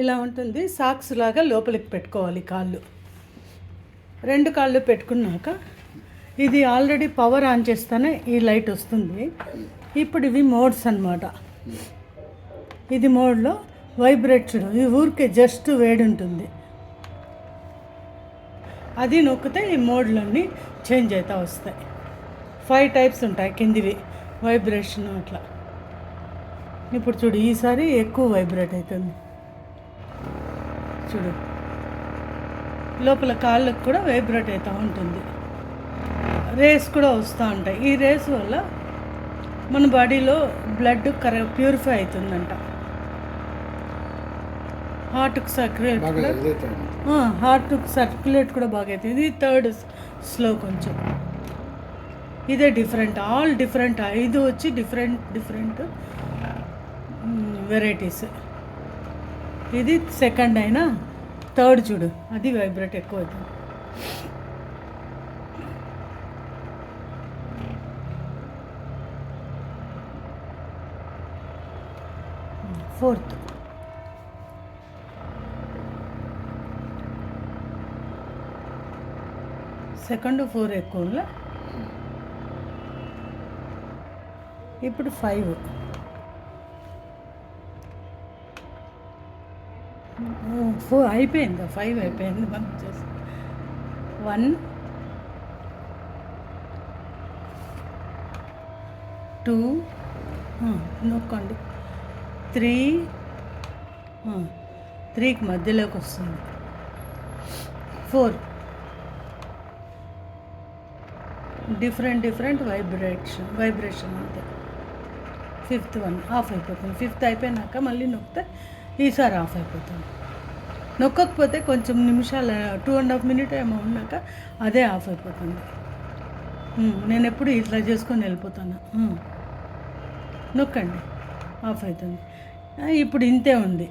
ఇలా ఉంటుంది. సాక్స్ లాగా లోపలికి పెట్టుకోవాలి కాళ్ళు. 2 కాళ్ళు పెట్టుకున్నాక ఇది ఆల్రెడీ పవర్ ఆన్ చేస్తానే ఈ లైట్ వస్తుంది. ఇప్పుడు ఇవి మోడ్స్ అన్నమాట. ఇది మోడ్లో వైబ్రేట్ చూడు, ఈ ఊరికే జస్ట్ వేడి ఉంటుంది. అది నొక్కితే ఈ మోడ్లన్నీ చేంజ్ అవుతూ వస్తాయి. 5 టైప్స్ ఉంటాయి కిందివి వైబ్రేషన్ అట్లా. ఇప్పుడు చూడు, ఈసారి ఎక్కువ వైబ్రేట్ అవుతుంది చూడు. లోపల కాళ్ళకు కూడా వైబ్రేట్ అవుతూ ఉంటుంది. రేస్ కూడా వస్తూ ఉంటాయి. ఈ రేస్ వల్ల మన బాడీలో బ్లడ్ ప్యూరిఫై అవుతుందంట. హార్ట్కి సర్క్యులేట్ కూడా బాగా అవుతుంది. ఇది 3rd స్లో కొంచెం. ఇదే డిఫరెంట్, ఆల్ డిఫరెంట్. 5 వచ్చి డిఫరెంట్ వెరైటీస్. ఇది 2nd అయినా 3rd చూడు, అది వైబ్రేట్ ఎక్కువ అవుతుంది. 4th. సెకండ్ 4 ఎక్కువ. ఇప్పుడు 5. 4 అయిపోయిందా? 5 అయిపోయింది. మనం చేసి 1 2 నొక్కండి. 3కి మధ్యలోకి వస్తుంది. 4 డిఫరెంట్ వైబ్రేషన్ అంతే. 5th 1 ఆఫ్ అయిపోతుంది. 5th అయిపోయినాక మళ్ళీ నొక్కితే ఈసారి ఆఫ్ అయిపోతుంది. నొక్కకపోతే కొంచెం నిమిషాలు 2.5 minutes ఏమో ఉన్నాక అదే ఆఫ్ అయిపోతుంది. నేను ఎప్పుడు ఇట్లా చేసుకొని వెళ్ళిపోతాను. నొక్కండి, ఆఫ్ అవుతుంది. ఇప్పుడు ఇంతే ఉంది.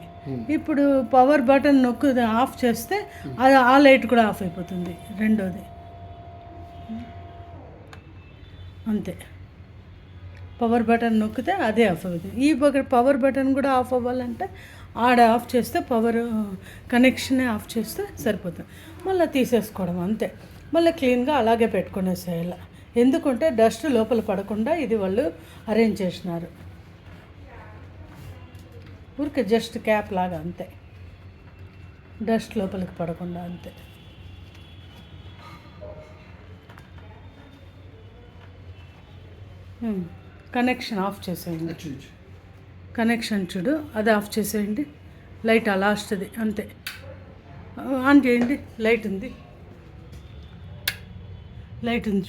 ఇప్పుడు పవర్ బటన్ నొక్కు ఆఫ్ చేస్తే అది ఆ లైట్ కూడా ఆఫ్ అయిపోతుంది. రెండోది అంతే. పవర్ బటన్ నొక్కితే అదే ఆఫ్ అవుతుంది. ఈ పవర్ బటన్ కూడా ఆఫ్ అవ్వాలంటే ఆడ ఆఫ్ చేస్తే పవర్ కనెక్షనే ఆఫ్ చేస్తే సరిపోతుంది. మళ్ళీ తీసేసుకోవడం అంతే. మళ్ళీ క్లీన్గా అలాగే పెట్టుకునేసేయాలి. ఎందుకంటే డస్ట్ లోపల పడకుండా ఇది వాళ్ళు అరేంజ్ చేసినారు. ఊరికే జస్ట్ క్యాప్ లాగా అంతే, డస్ట్ లోపలికి పడకుండా అంతే. కనెక్షన్ ఆఫ్ చేసేయండి. కనెక్షన్ చూడు, అది ఆఫ్ చేసేయండి. లైట్ ఆ లాస్ట్ది అంతే. ఆన్ చేయండి. లైట్ ఉంది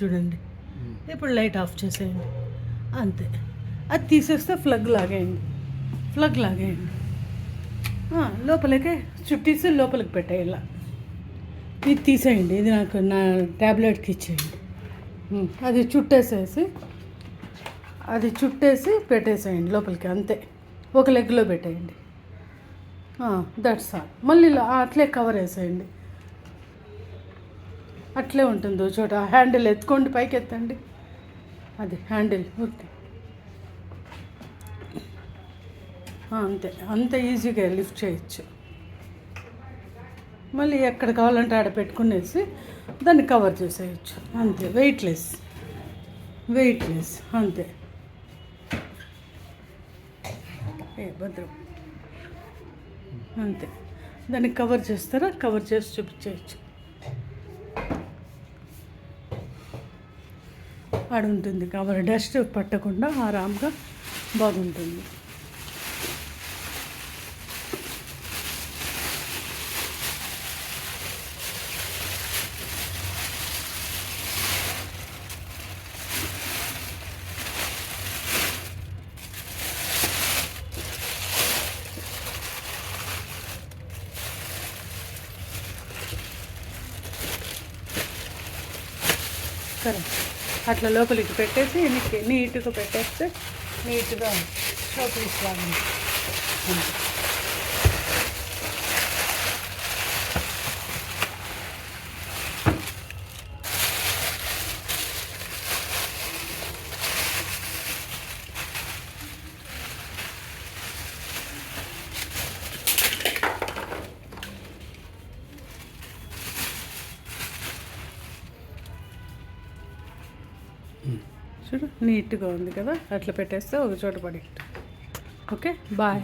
చూడండి. ఇప్పుడు లైట్ ఆఫ్ చేసేయండి అంతే. అది తీసేస్తే ప్లగ్ లాగేయండి. లోపలికి చుట్టేసి లోపలికి పెట్టేయాల. ఇది తీసేయండి. ఇది నాకు నా ట్యాబ్లెట్కి ఇచ్చేయండి. అది చుట్టేసి పెట్టేసేయండి లోపలికి అంతే. ఒక లెగ్లో పెట్టేయండి. That's all. మళ్ళీ అట్లే కవర్ వేసేయండి. అట్లే ఉంటుంది చోట. హ్యాండిల్ ఎత్తుకోండి, పైకి ఎత్తండి. అది హ్యాండిల్ ఓకే. అంతే, అంత ఈజీగా లిఫ్ట్ చేయొచ్చు. మళ్ళీ ఎక్కడ కావాలంటే ఆడ పెట్టుకునేసి దాన్ని కవర్ చేసేయచ్చు అంతే. వెయిట్లెస్ అంతే. భద్రం అంతే. దాన్ని కవర్ చేస్తారా? కవర్ చేసి చూపించేయచ్చు. ఆడుంటుంది కవర్, డస్ట్ పట్టకుండా ఆరాంగా బాగుంటుంది. సరే, అట్లా లోపలికి పెట్టేసి నీట్గా పెట్టేస్తే నీట్గా షోపీస్ లాగా చూడు నీట్గా ఉంది కదా, అట్లా పెట్టేస్తే ఒక చోట పడేట్టు. Okay bye.